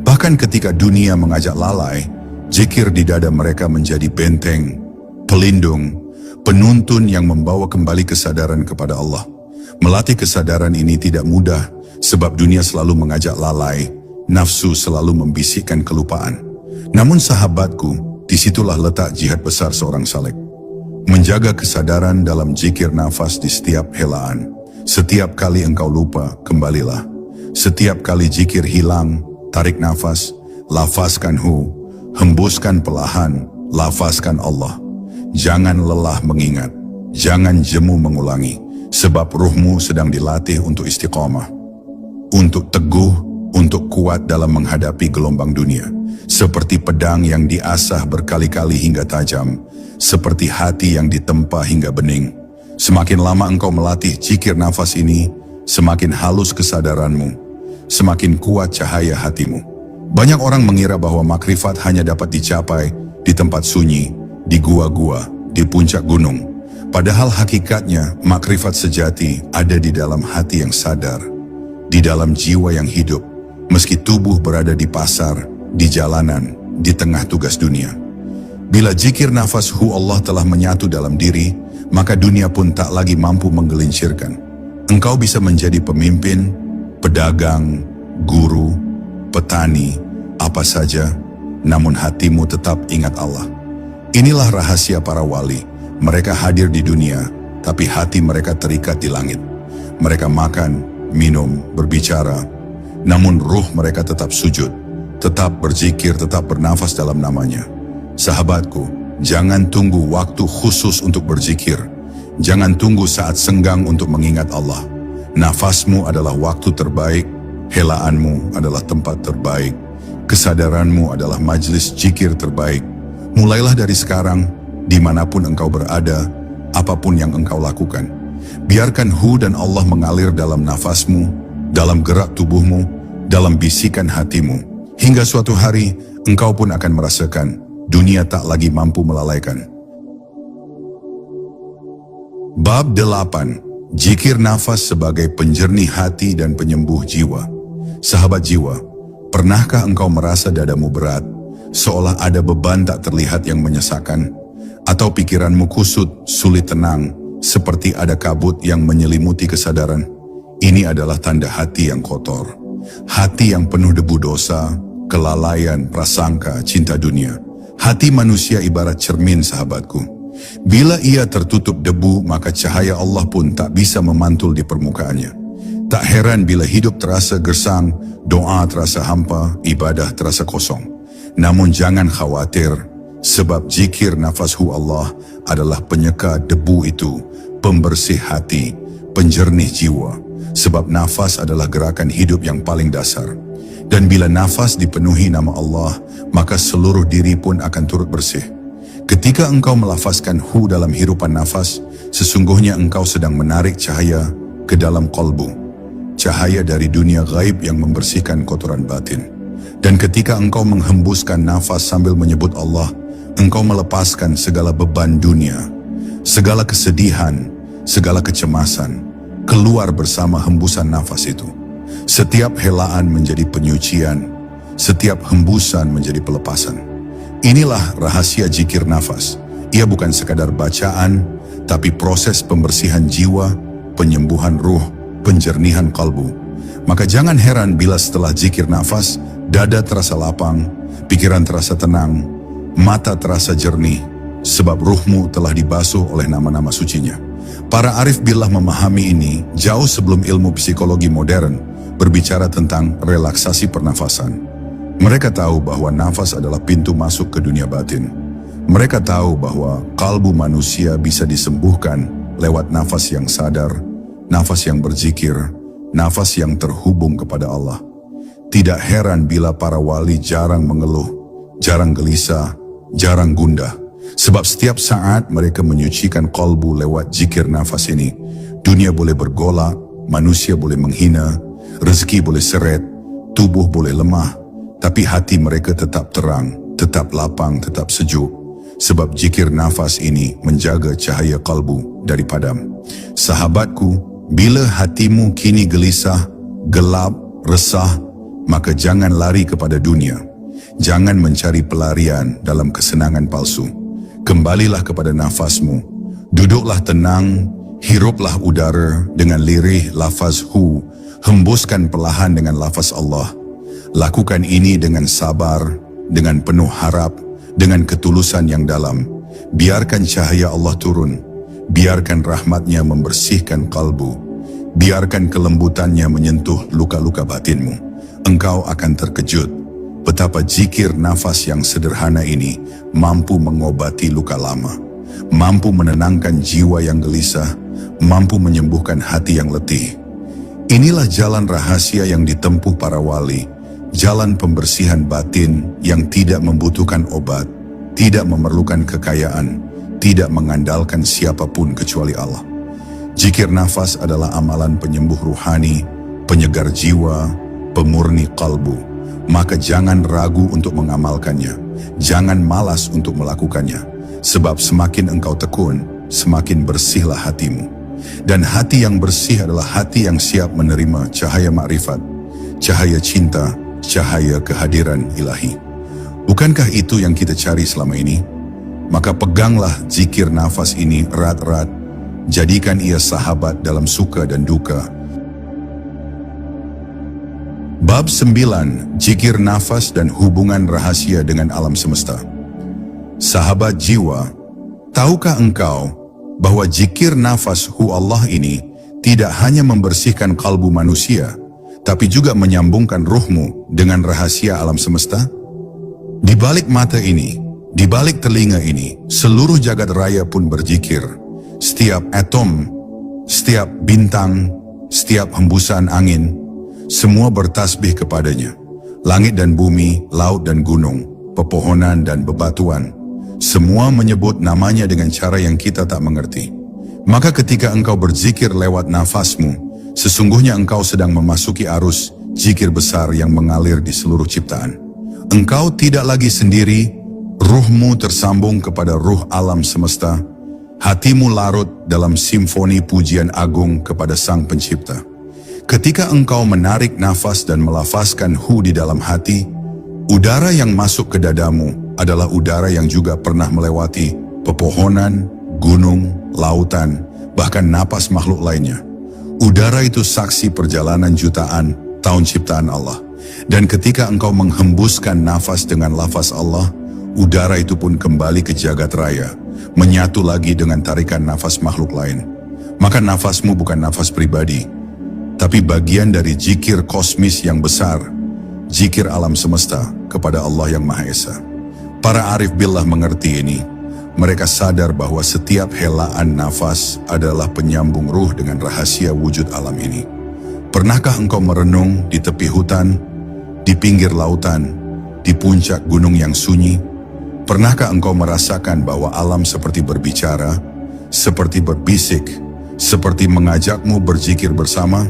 S2: Bahkan ketika dunia mengajak lalai, zikir di dada mereka menjadi benteng, pelindung, penuntun yang membawa kembali kesadaran kepada Allah. Melatih kesadaran ini tidak mudah, sebab dunia selalu mengajak lalai, nafsu selalu membisikkan kelupaan. Namun sahabatku, disitulah letak jihad besar seorang saleh. Menjaga kesadaran dalam zikir nafas di setiap helaan. Setiap kali engkau lupa, kembalilah. Setiap kali zikir hilang, tarik nafas, lafazkan hu, hembuskan perlahan, lafazkan Allah. Jangan lelah mengingat, jangan jemu mengulangi, sebab ruhmu sedang dilatih untuk istiqamah. Untuk teguh, untuk kuat dalam menghadapi gelombang dunia. Seperti pedang yang diasah berkali-kali hingga tajam, seperti hati yang ditempa hingga bening. Semakin lama engkau melatih zikir nafas ini, semakin halus kesadaranmu, semakin kuat cahaya hatimu. Banyak orang mengira bahwa makrifat hanya dapat dicapai di tempat sunyi, di gua-gua, di puncak gunung. Padahal hakikatnya makrifat sejati ada di dalam hati yang sadar, di dalam jiwa yang hidup, meski tubuh berada di pasar, di jalanan, di tengah tugas dunia. Bila zikir nafas hu Allah telah menyatu dalam diri, maka dunia pun tak lagi mampu menggelincirkan. Engkau bisa menjadi pemimpin, pedagang, guru, petani, apa saja, namun hatimu tetap ingat Allah. Inilah rahasia para wali. Mereka hadir di dunia, tapi hati mereka terikat di langit. Mereka makan, minum, berbicara, namun ruh mereka tetap sujud, tetap berzikir, tetap bernafas dalam namanya. Sahabatku, jangan tunggu waktu khusus untuk berzikir. Jangan tunggu saat senggang untuk mengingat Allah. Nafasmu adalah waktu terbaik, helaanmu adalah tempat terbaik, kesadaranmu adalah majelis zikir terbaik. Mulailah dari sekarang, dimanapun engkau berada, apapun yang engkau lakukan. Biarkan hu dan Allah mengalir dalam nafasmu, dalam gerak tubuhmu, dalam bisikan hatimu. Hingga suatu hari, engkau pun akan merasakan dunia tak lagi mampu melalaikan. Bab 8. Zikir nafas sebagai penjernih hati dan penyembuh jiwa. Sahabat jiwa, pernahkah engkau merasa dadamu berat, seolah ada beban tak terlihat yang menyesakan? Atau pikiranmu kusut, sulit tenang, seperti ada kabut yang menyelimuti kesadaran? Ini adalah tanda hati yang kotor. Hati yang penuh debu dosa, kelalaian, prasangka, cinta dunia. Hati manusia ibarat cermin sahabatku. Bila ia tertutup debu, maka cahaya Allah pun tak bisa memantul di permukaannya. Tak heran bila hidup terasa gersang, doa terasa hampa, ibadah terasa kosong. Namun jangan khawatir, sebab zikir nafashu Allah adalah penyeka debu itu, pembersih hati, penjernih jiwa. Sebab nafas adalah gerakan hidup yang paling dasar. Dan bila nafas dipenuhi nama Allah, maka seluruh diri pun akan turut bersih. Ketika engkau melafazkan hu dalam hirupan nafas, sesungguhnya engkau sedang menarik cahaya ke dalam kolbu. Cahaya dari dunia gaib yang membersihkan kotoran batin. Dan ketika engkau menghembuskan nafas sambil menyebut Allah, engkau melepaskan segala beban dunia, segala kesedihan, segala kecemasan, keluar bersama hembusan nafas itu. Setiap helaan menjadi penyucian, setiap hembusan menjadi pelepasan. Inilah rahasia zikir nafas. Ia bukan sekadar bacaan, tapi proses pembersihan jiwa, penyembuhan ruh, penjernihan kalbu. Maka jangan heran bila setelah zikir nafas, dada terasa lapang, pikiran terasa tenang, mata terasa jernih, sebab ruhmu telah dibasuh oleh nama-nama sucinya. Para arif billah memahami ini jauh sebelum ilmu psikologi modern berbicara tentang relaksasi pernafasan. Mereka tahu bahwa nafas adalah pintu masuk ke dunia batin. Mereka tahu bahwa kalbu manusia bisa disembuhkan lewat nafas yang sadar, nafas yang berzikir, nafas yang terhubung kepada Allah. Tidak heran bila para wali jarang mengeluh, jarang gelisah, jarang gundah. Sebab setiap saat mereka menyucikan kalbu lewat zikir nafas ini. Dunia boleh bergolak, manusia boleh menghina, rezeki boleh seret, tubuh boleh lemah, tapi hati mereka tetap terang, tetap lapang, tetap sejuk. Sebab zikir nafas ini menjaga cahaya kalbu dari padam. Sahabatku, bila hatimu kini gelisah, gelap, resah, maka jangan lari kepada dunia. Jangan mencari pelarian dalam kesenangan palsu. Kembalilah kepada nafasmu. Duduklah tenang, hiruplah udara dengan lirih lafaz hu, hembuskan perlahan dengan lafaz Allah. Lakukan ini dengan sabar, dengan penuh harap, dengan ketulusan yang dalam. Biarkan cahaya Allah turun. Biarkan rahmatnya membersihkan kalbu. Biarkan kelembutannya menyentuh luka-luka batinmu. Engkau akan terkejut betapa zikir nafas yang sederhana ini mampu mengobati luka lama, mampu menenangkan jiwa yang gelisah, mampu menyembuhkan hati yang letih. Inilah jalan rahasia yang ditempuh para wali. Jalan pembersihan batin yang tidak membutuhkan obat, tidak memerlukan kekayaan, tidak mengandalkan siapapun kecuali Allah. Zikir nafas adalah amalan penyembuh ruhani, penyegar jiwa, pemurni kalbu. Maka jangan ragu untuk mengamalkannya, jangan malas untuk melakukannya. Sebab semakin engkau tekun, semakin bersihlah hatimu. Dan hati yang bersih adalah hati yang siap menerima cahaya makrifat, cahaya cinta, cahaya kehadiran ilahi. Bukankah itu yang kita cari selama ini? Maka peganglah zikir nafas ini erat-erat, jadikan ia sahabat dalam suka dan duka. Bab 9, zikir nafas dan hubungan rahasia dengan alam semesta. Sahabat jiwa, tahukah engkau bahwa zikir nafas hu Allah ini tidak hanya membersihkan kalbu manusia, tapi juga menyambungkan ruhmu dengan rahasia alam semesta? Di balik mata ini, di balik telinga ini, seluruh jagat raya pun berzikir. Setiap atom, setiap bintang, setiap hembusan angin, semua bertasbih kepadanya. Langit dan bumi, laut dan gunung, pepohonan dan bebatuan, semua menyebut namanya dengan cara yang kita tak mengerti. Maka ketika engkau berzikir lewat nafasmu, sesungguhnya engkau sedang memasuki arus zikir besar yang mengalir di seluruh ciptaan. Engkau tidak lagi sendiri, ruhmu tersambung kepada ruh alam semesta, hatimu larut dalam simfoni pujian agung kepada Sang Pencipta. Ketika engkau menarik nafas dan melafazkan hu di dalam hati, udara yang masuk ke dadamu adalah udara yang juga pernah melewati pepohonan, gunung, lautan, bahkan napas makhluk lainnya. Udara itu saksi perjalanan jutaan tahun ciptaan Allah. Dan ketika engkau menghembuskan nafas dengan lafaz Allah, udara itu pun kembali ke jagat raya, menyatu lagi dengan tarikan nafas makhluk lain. Maka nafasmu bukan nafas pribadi, tapi bagian dari zikir kosmis yang besar, zikir alam semesta kepada Allah yang Maha Esa. Para arif billah mengerti ini. Mereka sadar bahwa setiap helaan nafas adalah penyambung ruh dengan rahasia wujud alam ini. Pernahkah engkau merenung di tepi hutan, di pinggir lautan, di puncak gunung yang sunyi? Pernahkah engkau merasakan bahwa alam seperti berbicara, seperti berbisik, seperti mengajakmu berzikir bersama?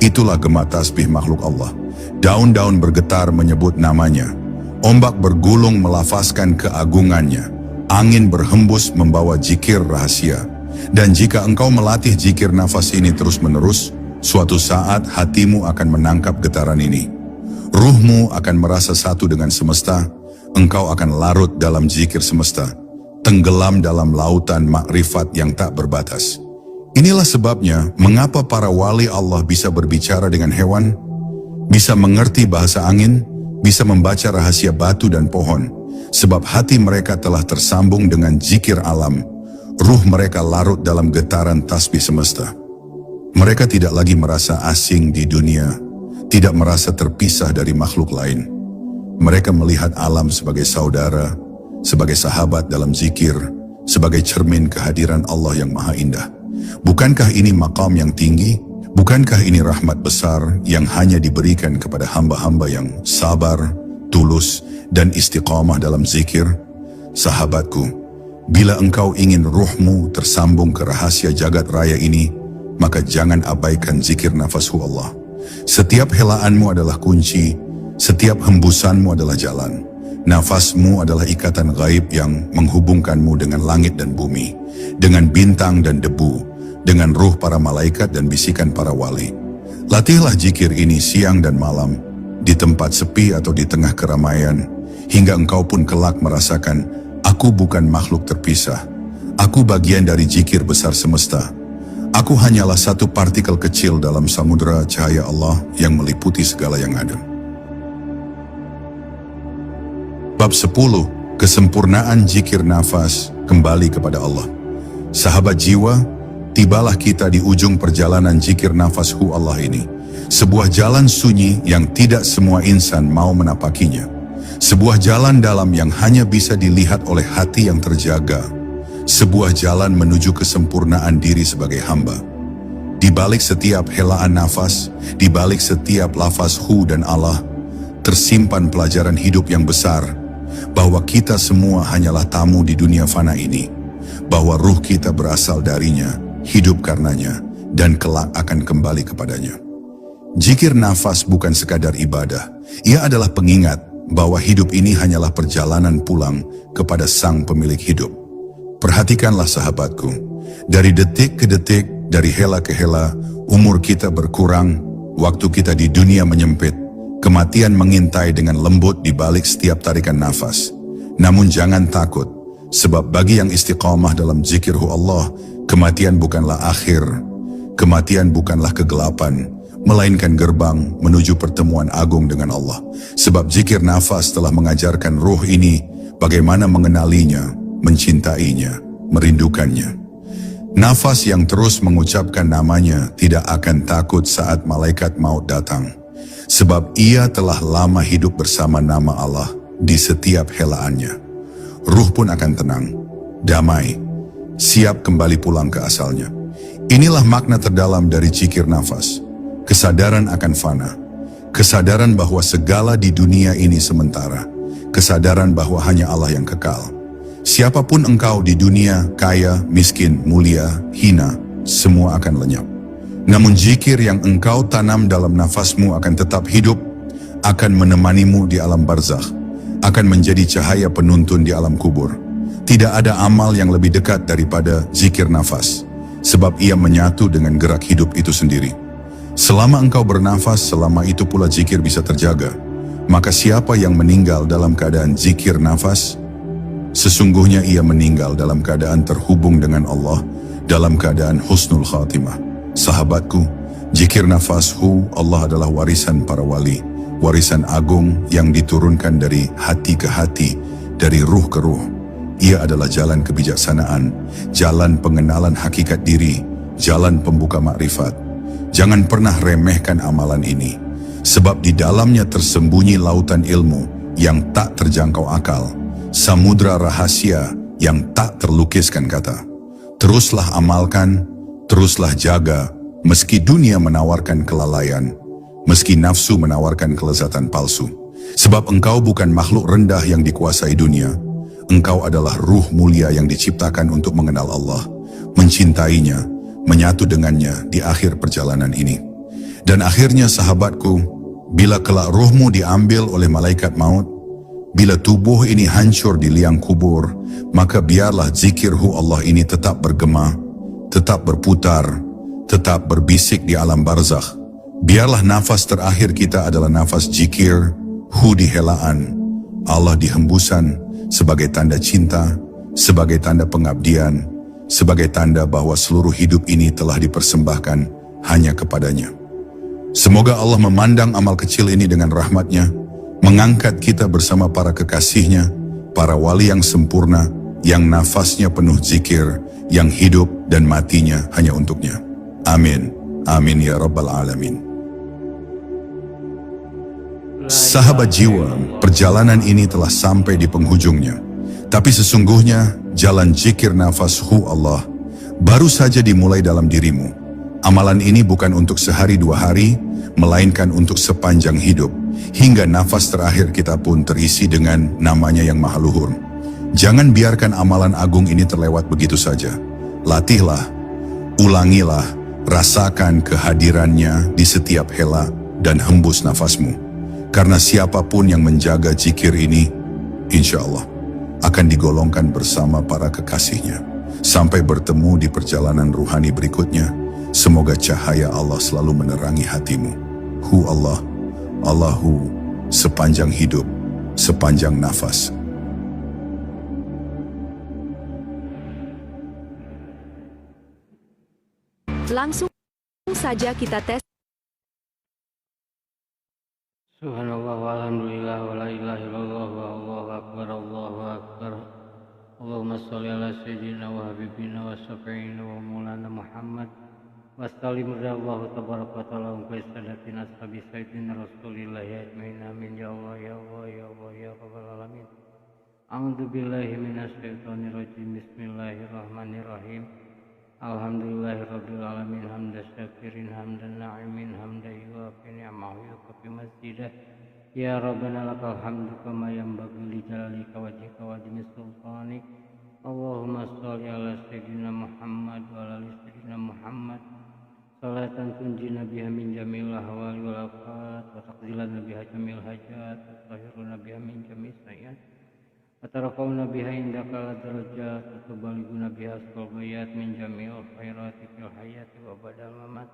S2: Itulah gema tasbih makhluk Allah. Daun-daun bergetar menyebut namanya. Ombak bergulung melafazkan keagungannya. Angin berhembus membawa zikir rahasia. Dan jika engkau melatih zikir nafas ini terus-menerus, suatu saat hatimu akan menangkap getaran ini. Ruhmu akan merasa satu dengan semesta. Engkau akan larut dalam zikir semesta, tenggelam dalam lautan makrifat yang tak berbatas. Inilah sebabnya mengapa para wali Allah bisa berbicara dengan hewan, bisa mengerti bahasa angin, bisa membaca rahasia batu dan pohon. Sebab hati mereka telah tersambung dengan zikir alam. Ruh mereka larut dalam getaran tasbih semesta. Mereka tidak lagi merasa asing di dunia, tidak merasa terpisah dari makhluk lain. Mereka melihat alam sebagai saudara, sebagai sahabat dalam zikir, sebagai cermin kehadiran Allah yang maha indah. Bukankah ini maqam yang tinggi? Bukankah ini rahmat besar yang hanya diberikan kepada hamba-hamba yang sabar, tulus, dan istiqamah dalam zikir? Sahabatku, bila engkau ingin ruhmu tersambung ke rahasia jagat raya ini, maka jangan abaikan zikir nafashu Allah. Setiap helaanmu adalah kunci, setiap hembusanmu adalah jalan. Nafasmu adalah ikatan gaib yang menghubungkanmu dengan langit dan bumi, dengan bintang dan debu, dengan ruh para malaikat dan bisikan para wali. Latihlah zikir ini siang dan malam, di tempat sepi atau di tengah keramaian, hingga engkau pun kelak merasakan, aku bukan makhluk terpisah, aku bagian dari zikir besar semesta. Aku hanyalah satu partikel kecil dalam samudera cahaya Allah yang meliputi segala yang ada. Bab 10. Kesempurnaan zikir nafas kembali kepada Allah. Sahabat jiwa, tibalah kita di ujung perjalanan zikir nafashu Allah ini. Sebuah jalan sunyi yang tidak semua insan mau menapakinya. Sebuah jalan dalam yang hanya bisa dilihat oleh hati yang terjaga. Sebuah jalan menuju kesempurnaan diri sebagai hamba. Di balik setiap helaan nafas, di balik setiap lafaz hu dan Allah, tersimpan pelajaran hidup yang besar, bahwa kita semua hanyalah tamu di dunia fana ini, bahwa ruh kita berasal darinya, hidup karenanya, dan kelak akan kembali kepadanya. Zikir nafas bukan sekadar ibadah, ia adalah pengingat bahwa hidup ini hanyalah perjalanan pulang kepada sang pemilik hidup. Perhatikanlah sahabatku, dari detik ke detik, dari hela ke hela, umur kita berkurang, waktu kita di dunia menyempit, kematian mengintai dengan lembut di balik setiap tarikan nafas. Namun jangan takut, sebab bagi yang istiqamah dalam zikirhu Allah, kematian bukanlah akhir, kematian bukanlah kegelapan, melainkan gerbang menuju pertemuan agung dengan Allah. Sebab zikir nafas telah mengajarkan ruh ini bagaimana mengenalinya, mencintainya, merindukannya. Nafas yang terus mengucapkan namanya tidak akan takut saat malaikat maut datang. Sebab ia telah lama hidup bersama nama Allah di setiap helaannya. Ruh pun akan tenang, damai, siap kembali pulang ke asalnya. Inilah makna terdalam dari zikir nafas. Kesadaran akan fana, kesadaran bahwa segala di dunia ini sementara, kesadaran bahwa hanya Allah yang kekal. Siapapun engkau di dunia, kaya, miskin, mulia, hina, semua akan lenyap. Namun zikir yang engkau tanam dalam nafasmu akan tetap hidup, akan menemanimu di alam barzakh, akan menjadi cahaya penuntun di alam kubur. Tidak ada amal yang lebih dekat daripada zikir nafas, sebab ia menyatu dengan gerak hidup itu sendiri. Selama engkau bernafas, selama itu pula zikir bisa terjaga. Maka siapa yang meninggal dalam keadaan zikir nafas, sesungguhnya ia meninggal dalam keadaan terhubung dengan Allah, dalam keadaan husnul khatimah. Sahabatku, zikir nafashu Allah adalah warisan para wali, warisan agung yang diturunkan dari hati ke hati, dari ruh ke ruh. Ia adalah jalan kebijaksanaan, jalan pengenalan hakikat diri, jalan pembuka makrifat. Jangan pernah remehkan amalan ini, sebab di dalamnya tersembunyi lautan ilmu yang tak terjangkau akal, samudra rahasia yang tak terlukiskan kata. Teruslah amalkan, teruslah jaga, meski dunia menawarkan kelalaian, meski nafsu menawarkan kelezatan palsu. Sebab engkau bukan makhluk rendah yang dikuasai dunia. Engkau adalah ruh mulia yang diciptakan untuk mengenal Allah, mencintainya, menyatu dengannya di akhir perjalanan ini. Dan akhirnya sahabatku, bila kelak ruhmu diambil oleh malaikat maut, bila tubuh ini hancur di liang kubur, maka biarlah zikirhu Allah ini tetap bergema, tetap berputar, tetap berbisik di alam barzakh. Biarlah nafas terakhir kita adalah nafas zikir, hu di helaan, Allah di hembusan, sebagai tanda cinta, sebagai tanda pengabdian, sebagai tanda bahwa seluruh hidup ini telah dipersembahkan hanya kepadanya. Semoga Allah memandang amal kecil ini dengan rahmatnya, mengangkat kita bersama para kekasihnya, para wali yang sempurna, yang nafasnya penuh zikir, yang hidup dan matinya hanya untuknya. Amin. Amin ya Rabbal Alamin. Sahabat jiwa, perjalanan ini telah sampai di penghujungnya. Tapi sesungguhnya jalan zikir nafas Allah baru saja dimulai dalam dirimu. Amalan ini bukan untuk sehari dua hari, melainkan untuk sepanjang hidup, hingga nafas terakhir kita pun terisi dengan namanya yang maha luhur. Jangan biarkan amalan agung ini terlewat begitu saja. Latihlah, ulangilah, rasakan kehadirannya di setiap hela dan hembus nafasmu. Karena siapapun yang menjaga zikir ini, insya Allah akan digolongkan bersama para kekasihnya. Sampai bertemu di perjalanan ruhani berikutnya, semoga cahaya Allah selalu menerangi hatimu. Hu Allah, Allahu, sepanjang hidup, sepanjang nafas.
S5: Langsung saja kita tes.
S1: Subhanallah walhamdulillah wa la ilaha illallah wa Allahu akbar Allahu akbar. Allahumma sholli ala sayyidina wa habibina wa syafi'ina wa maulana Muhammad wa sallim radallahu tabaraka wa ta'ala wa sadatina ashabi sayyidina Rasulillah ajmain amin ya Allah ya Allah ya Allah ya rabbal alamin. A'udzu billahi minasy syaithanir rajim. Bismillahirrahmanirrahim. Alhamdulillahirabbil alamin hamdan syakirin hamdan na'imin hamdan yuwafi ni'amahu yukafi masjidah. Ya Rabbana lakal hamdu kama yanbaghi li jalalika wajhika wa azimi sultanik. Allahumma sholli ala sayyidina Muhammad wa ala ali sayyidina Muhammad. Salatan tunjina biha min jamil ahwali wal afat wa taqdilana biha jamil hajat wa tahiruna biha min jamil sayyat. Atarafawna biha indaka la darajat wa tubaliguna biha asqal ghayat min jamil khairati fil hayati wa badal mamat.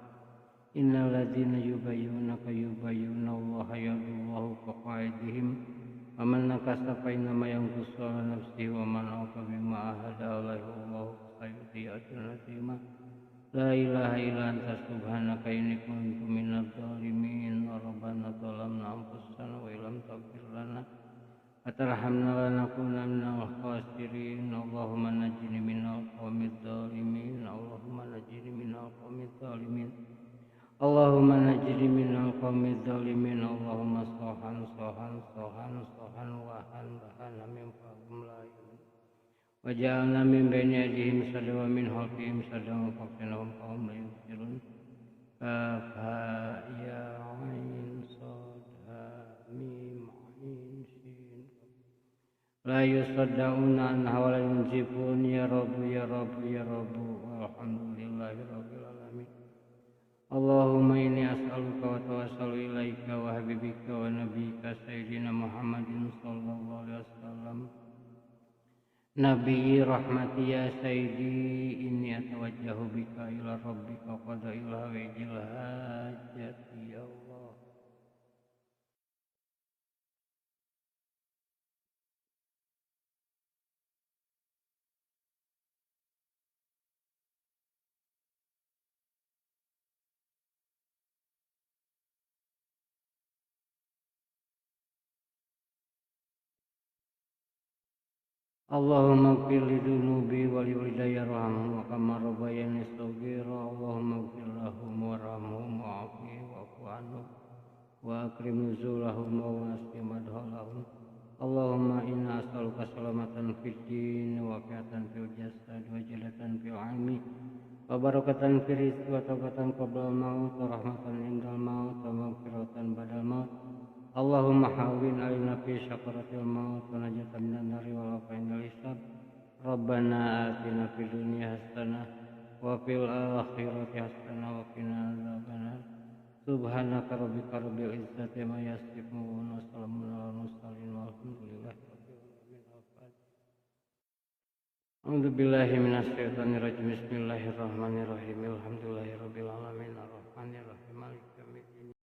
S1: Innal ladzina yubayyunaka yubayyuna Allah yadullahu faqaidihim wa man nakasa fa innama yanqusu ala nafsihi wa man awfa bima ahada alaihi Allahu sayu'ti ajran azima. La ilaha illa anta subhanaka inni kuntu minadh dhalimin. Rabbana zalamna anfusana wa illam taghfir lana atarhamna lanakunanna minal khasirin. Allahumma najini minal qawmidh dhalimin. Allahumma najini minal qawmidh dhalimin. Allahumma najini minal qawmidh dhalimin. Allahumma sohan sohan sohan sohan wahan bahan min fahum la yu'min. Waja'alna min bayni aydihim sadda wa min khalfihim sadda wa faqnahum fahum la yubsirun. Kaf ha ya ain sad ha mim ain sin. La yusaddauna anha wa la yunzifun. Ya Rabbu ya Rabbu ya Rabbu walhamdulillahi rabbil alamin. Allahumma inni as'aluka wa tawassalu ilaika wa habibika wa nabiyika sayyidina Muhammadin sallallahu alaihi wasallam. Nabi rahmati ya sayyidi inni atawajjahu bika ila rabbika qada'il hawajil hajati ya Allah. Allahumma ighfir li dhunubi wa li walidayya warhamhum kama rabbayani shaghira. Allahumma ighfir lahum warhamhum wa'afihim wa'fu anhum wa akrim nuzulahum wa wasi' madkhalahum. Allahumma inna as'aluka salamatan fid din wa fi'atan fil jasad wa jalatan fil 'ilmi wa barakatan fil rizqi wa taubatan qabla al-maut wa rahmatan indal maut wa maghfiratan ba'dal maut. Allahumma hawwin 'alaina fi syakaratil maut wa najatan minan nari wa lafa'inal hisab. Rabbana atina fid dunya hasanah wa fil akhirati hasanah wa qina adzabannar. Subhanaka rabbika rabbil izzati amma yasifun wa salamun alal mursalin walhamdulillahi rabbil alamin. A'udzu billahi minasy syaithanir rajim. Bismillahirrahmanirrahim. Alhamdulillahi rabbil alamin arrahmanir rahim maliki yaumiddin.